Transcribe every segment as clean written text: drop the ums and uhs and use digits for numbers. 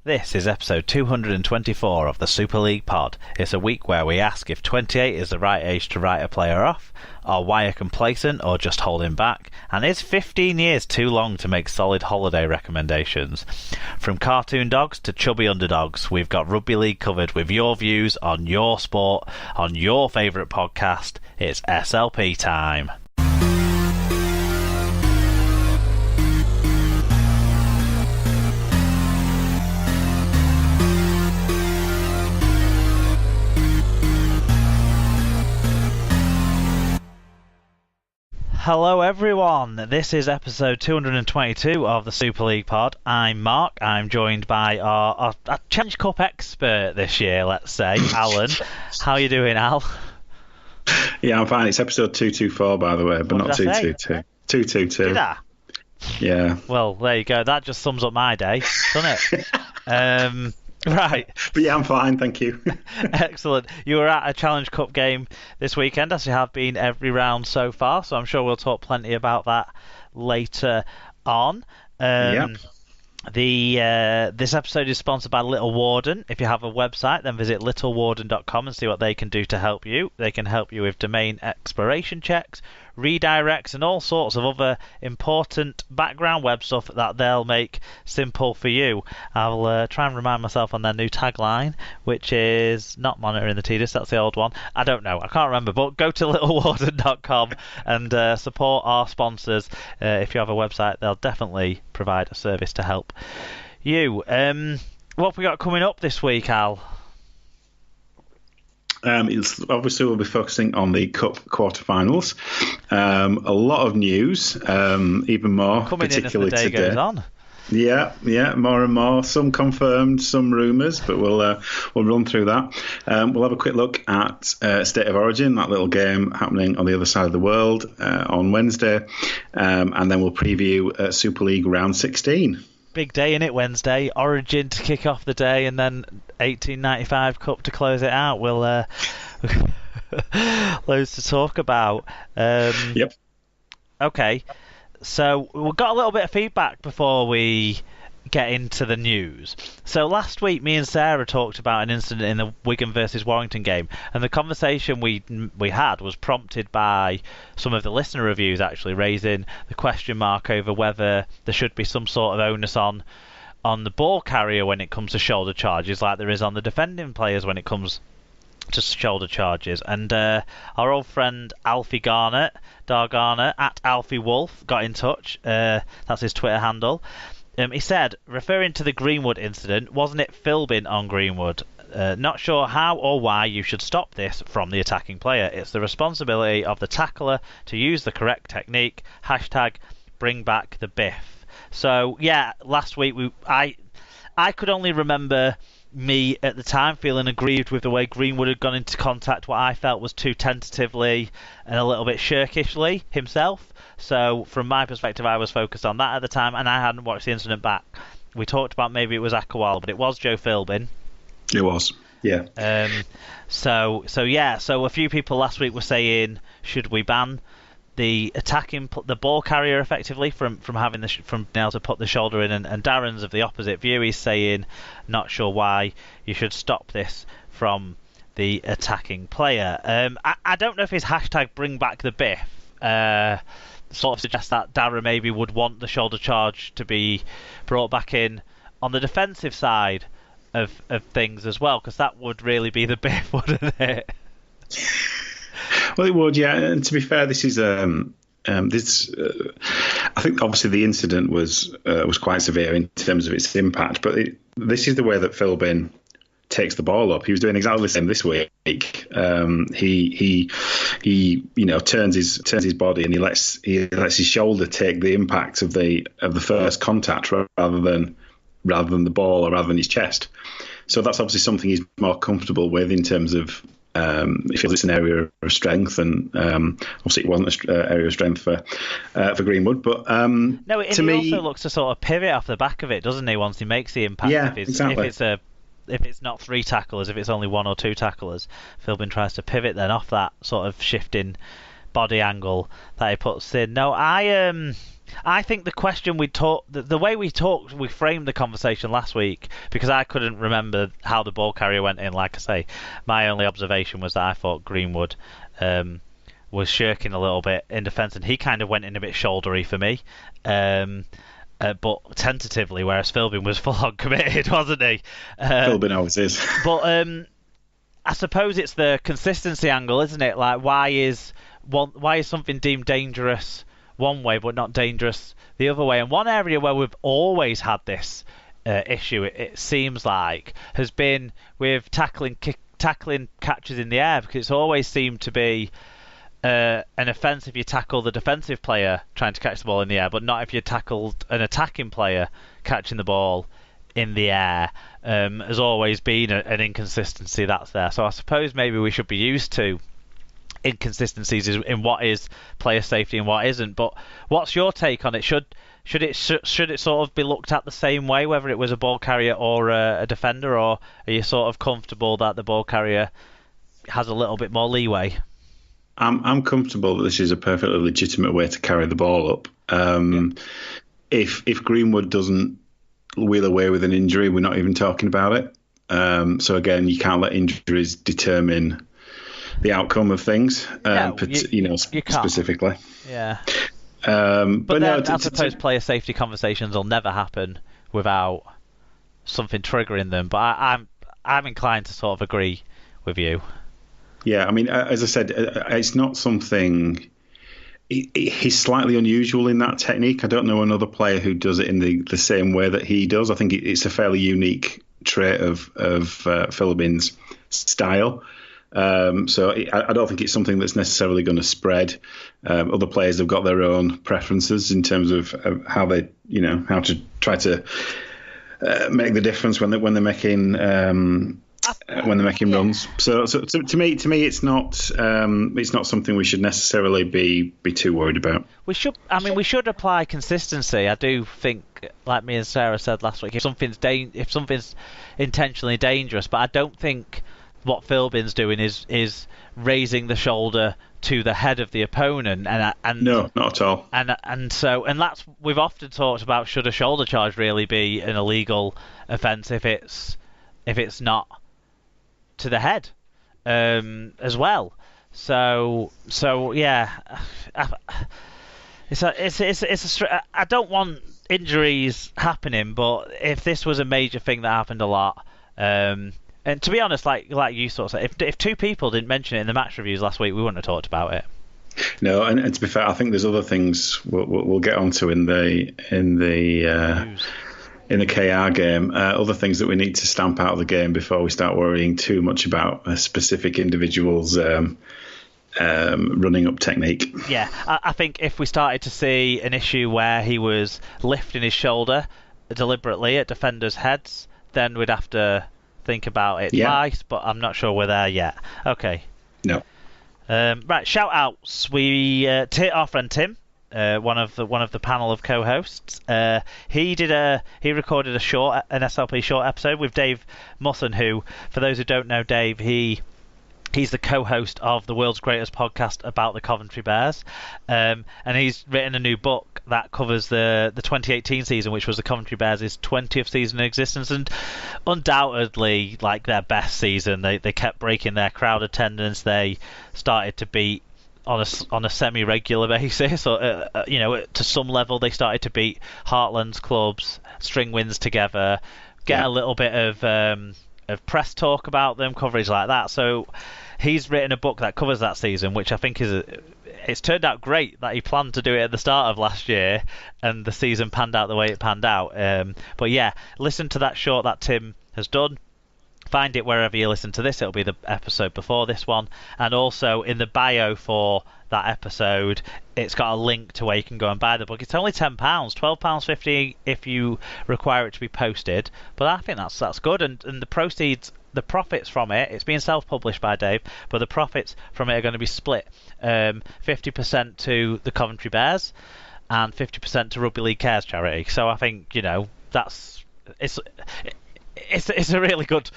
This is episode 224 of the Super League pod. It's a week where we ask if 28 is the right age to write a player off, or why you're complacent or just holding back, and is 15 years too long to make solid holiday recommendations. From cartoon dogs to chubby underdogs, we've got Rugby League covered with your views on your sport, on your favourite podcast. It's SLP time. Hello everyone, this is episode 222 of the Super League pod. I'm Mark, I'm joined by our Challenge Cup expert this year, let's say, Alan. How are you doing, Al? Yeah, I'm fine. It's episode 224, by the way, but not 222. 222. Did I? Yeah. Well, there you go. That just sums up my day, doesn't it? Right. But yeah, I'm fine, thank you. Excellent. You were at a Challenge Cup game this weekend, as you have been every round so far, so I'm sure we'll talk plenty about that later on. Yep. This episode is sponsored by Little Warden. If you have a website, then visit littlewarden.com and see what they can do to help you. They can help you with domain expiration checks, redirects, and all sorts of other important background web stuff that they'll make simple for you. I'll try and remind myself on their new tagline, which is not monitoring the TDIS, that's the old one. I don't know, I can't remember, but go to littlewarden.com and support our sponsors. If you have a website, they'll definitely provide a service to help you. What have we got coming up this week, Al? It's obviously we'll be focusing on the Cup quarterfinals. A lot of news, even more coming particularly in as the day today. Goes on. Yeah, more and more. Some confirmed, some rumours, but we'll run through that. We'll have a quick look at State of Origin, that little game happening on the other side of the world on Wednesday, and then we'll preview Super League round 16. Big day in it Wednesday. Origin to kick off the day, and then 1895 Cup to close it out. We'll loads to talk about. Yep. Okay, so we've got a little bit of feedback before we get into the news. So last week, me and Sarah talked about an incident in the Wigan versus Warrington game, and the conversation we had was prompted by some of the listener reviews actually raising the question mark over whether there should be some sort of onus on the ball carrier when it comes to shoulder charges, like there is on the defending players when it comes to shoulder charges. And our old friend Alfie Garnett, at Alfie Wolf, got in touch. That's his Twitter handle. He said, referring to the Greenwood incident, wasn't it Philbin on Greenwood? Not sure how or why you should stop this from the attacking player. It's the responsibility of the tackler to use the correct technique. Hashtag bring back the biff. So, yeah, last week I could only remember me at the time feeling aggrieved with the way Greenwood had gone into contact what I felt was too tentatively and a little bit shirkishly himself. So from my perspective, I was focused on that at the time, and I hadn't watched the incident back. We talked about maybe it was Akawal, but it was Joe Philbin. It was, yeah. So a few people last week were saying, should we ban the the ball carrier effectively from having from being able to put the shoulder in, and Darren's of the opposite view. He's saying, not sure why you should stop this from the attacking player. I don't know if his hashtag bring back the biff sort of suggests that Darren maybe would want the shoulder charge to be brought back in on the defensive side of things as well, because that would really be the biff, wouldn't it? Well, it would, yeah. And to be fair, this is I think obviously the incident was quite severe in terms of its impact, but this is the way that Philbin takes the ball up. He was doing exactly the same this week. He turns his body and he lets his shoulder take the impact of the first contact rather than the ball or rather than his chest. So that's obviously something he's more comfortable with in terms of he feels it's an area of strength, and obviously it wasn't an area of strength for Greenwood. But no, and he also looks to sort of pivot off the back of it, doesn't he? Once he makes the impact, yeah, exactly. If it's not 3 tacklers, if it's only 1 or 2 tacklers, Philbin tries to pivot then off that sort of shifting body angle that he puts in. No, I I think the question we talked, the way we talked, we framed the conversation last week, because I couldn't remember how the ball carrier went in. Like I say, my only observation was that I thought Greenwood was shirking a little bit in defence, and he kind of went in a bit shouldery for me, but tentatively, whereas Philbin was full on committed, wasn't he? Philbin always is. But I suppose it's the consistency angle, isn't it? Like, why is something deemed dangerous one way but not dangerous the other way? And one area where we've always had this issue, it seems like, has been with tackling catches in the air, because it's always seemed to be an offence if you tackle the defensive player trying to catch the ball in the air, but not if you tackled an attacking player catching the ball in the air. Has always been an inconsistency that's there. So I suppose maybe we should be used to inconsistencies in what is player safety and what isn't. But what's your take on it? Should it sort of be looked at the same way, whether it was a ball carrier or a defender, or are you sort of comfortable that the ball carrier has a little bit more leeway? I'm comfortable that this is a perfectly legitimate way to carry the ball up. If Greenwood doesn't wheel away with an injury, we're not even talking about it. So again, you can't let injuries determine the outcome of things, specifically. Yeah. But then, no, I suppose player safety conversations will never happen without something triggering them. But I'm inclined to sort of agree with you. Yeah, I mean, as I said, it's not something. He's slightly unusual in that technique. I don't know another player who does it in the same way that he does. I think it's a fairly unique trait of Philbin's style. So I don't think it's something that's necessarily going to spread. Other players have got their own preferences in terms of how they, how to try to make the difference when they're making runs. So to me, it's not something we should necessarily be too worried about. We should apply consistency. I do think, like me and Sarah said last week, if something's intentionally dangerous, but I don't think what Philbin's doing is raising the shoulder to the head of the opponent, and no, not at all. And that's, we've often talked about, should a shoulder charge really be an illegal offence if it's not to the head as well. So yeah, I don't want injuries happening, but if this was a major thing that happened a lot, and to be honest, like you sort of said, if two people didn't mention it in the match reviews last week, we wouldn't have talked about it. No, and to be fair, I think there's other things we'll get onto in the KR game, other things that we need to stamp out of the game before we start worrying too much about a specific individual's running up technique. Yeah, I think if we started to see an issue where he was lifting his shoulder deliberately at defenders' heads, then we'd have to think about it twice, but I'm not sure we're there yet. Okay. No. Right, shout outs. Our friend Tim, one of the panel of co-hosts, he recorded an SLP short episode with Dave Musson, who, for those who don't know Dave, he's the co-host of the world's greatest podcast about the Coventry Bears, and he's written a new book that covers the 2018 season, which was the Coventry Bears' 20th season in existence, and undoubtedly like their best season. They kept breaking their crowd attendance. They started to beat on a semi-regular basis, or to some level they started to beat Heartland's clubs, string wins together, get a little bit of press talk about them, coverage like that. So he's written a book that covers that season, which I think it's turned out great that he planned to do it at the start of last year, and the season panned out the way it panned out. But yeah, listen to that short that Tim has done. Find it wherever you listen to this. It'll be the episode before this one, and also in the bio for that episode, it's got a link to where you can go and buy the book. It's only £10, £12.50 if you require it to be posted. But I think that's good, and the profits from it, it's being self-published by Dave, but the profits from it are going to be split 50% to the Coventry Bears and 50% to Rugby League Cares charity. So I think it's a really good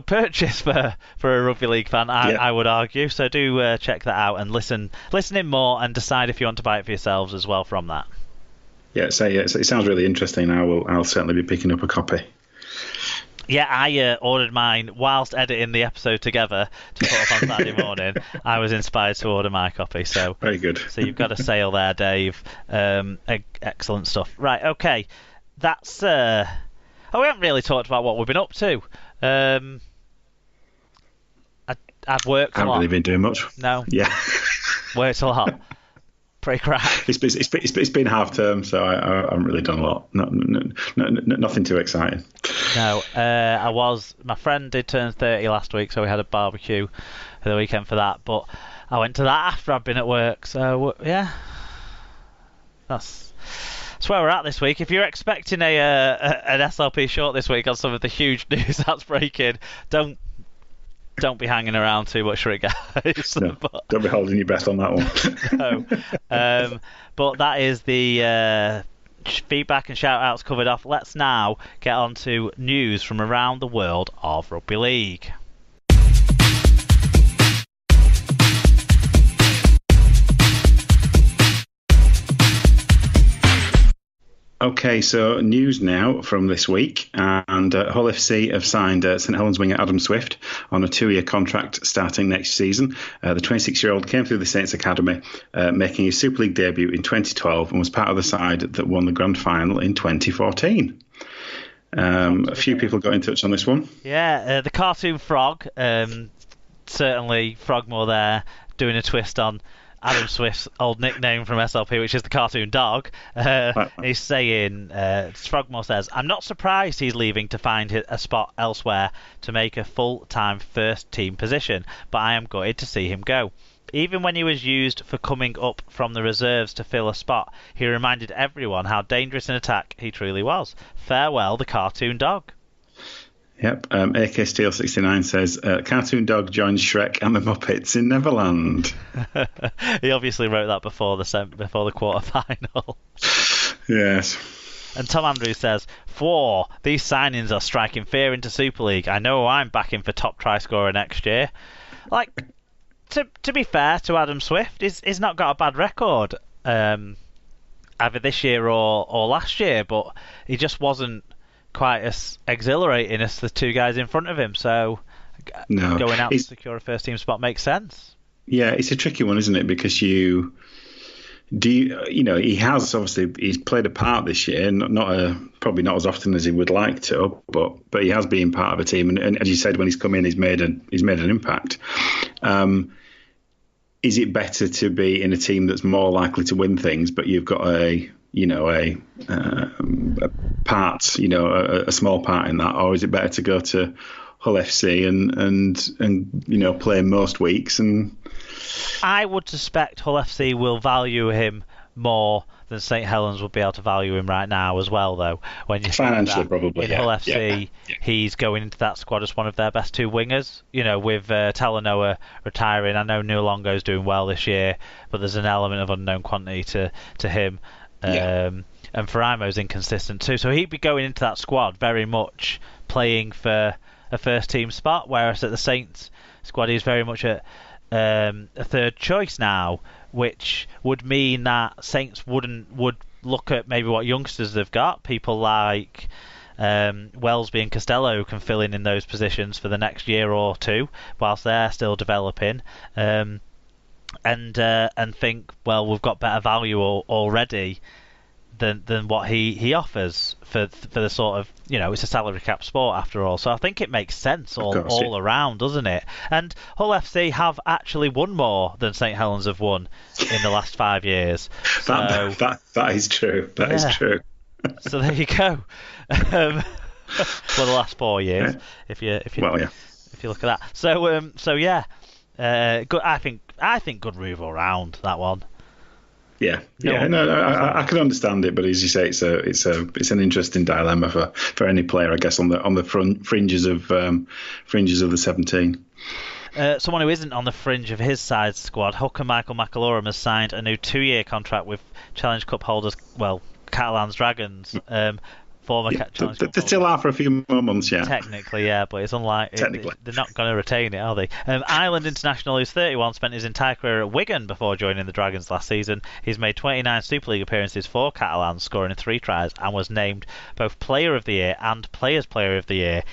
purchase for a Rugby League fan, I would argue. So do check that out and listen in more, and decide if you want to buy it for yourselves as well from that. It sounds really interesting. I'll certainly be picking up a copy. Yeah, I ordered mine whilst editing the episode together to put up on Saturday morning. I was inspired to order my copy. So very good. So you've got a sale there, Dave. Excellent stuff. Right, okay. That's. We haven't really talked about what we've been up to. I've worked a lot. I haven't really been doing much. No. Yeah. Worked a lot. Pretty crap. It's been half term, so I haven't really done a lot. Nothing too exciting. No, my friend did turn 30 last week, so we had a barbecue for the weekend for that. But I went to that after I'd been at work. So yeah, that's where we're at this week. If you're expecting an SLP short this week on some of the huge news that's breaking, don't be hanging around too much for it, guys. No, don't be holding your breath on that one. No. But that is the feedback and shout-outs covered off. Let's now get on to news from around the world of Rugby League. Okay, so news now from this week, and Hull FC have signed St Helens winger Adam Swift on a 2-year contract starting next season. The 26-year-old came through the Saints Academy, making his Super League debut in 2012 and was part of the side that won the grand final in 2014. A few people got in touch on this one. Yeah, the cartoon frog, certainly Frogmore there, doing a twist on Adam Swift's old nickname from SLP, which is the cartoon dog. He's saying, Frogmore says, I'm not surprised he's leaving to find a spot elsewhere to make a full-time first-team position, but I am gutted to see him go. Even when he was used for coming up from the reserves to fill a spot, he reminded everyone how dangerous in attack he truly was. Farewell, the cartoon dog. Yep. AK Steel 69 says, cartoon dog joins Shrek and the Muppets in Neverland. He obviously wrote that before the quarter final. Yes. And Tom Andrews says, these signings are striking fear into Super League. I know I'm backing for top try scorer next year. Like, to be fair to Adam Swift, he's not got a bad record either this year or last year, but he just wasn't quite as exhilarating as the two guys in front of him, so going out to secure a first team spot makes sense. Yeah, it's a tricky one, isn't it? Because he has he's played a part this year, probably not as often as he would like to, but he has been part of a team, and as you said, when he's come in, he's made an impact. Is it better to be in a team that's more likely to win things, but you've got a part, a small part in that, or is it better to go to Hull FC and play most weeks? And I would suspect Hull FC will value him more than St Helens would be able to value him right now as well, though. When you financially, probably in Hull FC, he's going into that squad as one of their best two wingers. With Talanoa retiring, I know Nualongo's doing well this year, but there's an element of unknown quantity to him. And Faraimo's inconsistent too, so he'd be going into that squad very much playing for a first team spot, whereas at the Saints squad he's very much a third choice now, which would mean that Saints would look at maybe what youngsters they've got, people like Wellesby and Costello, who can fill in those positions for the next year or two whilst they're still developing, and think, well, we've got better value already than what he offers for the sort of, it's a salary cap sport after all. So I think it makes sense all around, doesn't it? And Hull FC have actually won more than St Helens have won in the last 5 years. So, that is true. That is true. So there you go. For the last 4 years, if you look at that. So yeah, good. I think good move all round, that one. Yeah. I can understand it, but as you say, it's an interesting dilemma for any player, I guess, on the fringes of the 17. Someone who isn't on the fringe of his side's squad, hooker Michael McAlorum has signed a new 2-year contract with Challenge Cup holders, Catalans Dragons. former Challenge Cup. They still are for a few more months, yeah. Technically, yeah, but it's unlikely. Technically. They're not going to retain it, are they? Ireland international who's 31 spent his entire career at Wigan before joining the Dragons last season. He's made 29 Super League appearances for Catalans, scoring 3 tries, and was named both Player of the Year and Players Player of the Year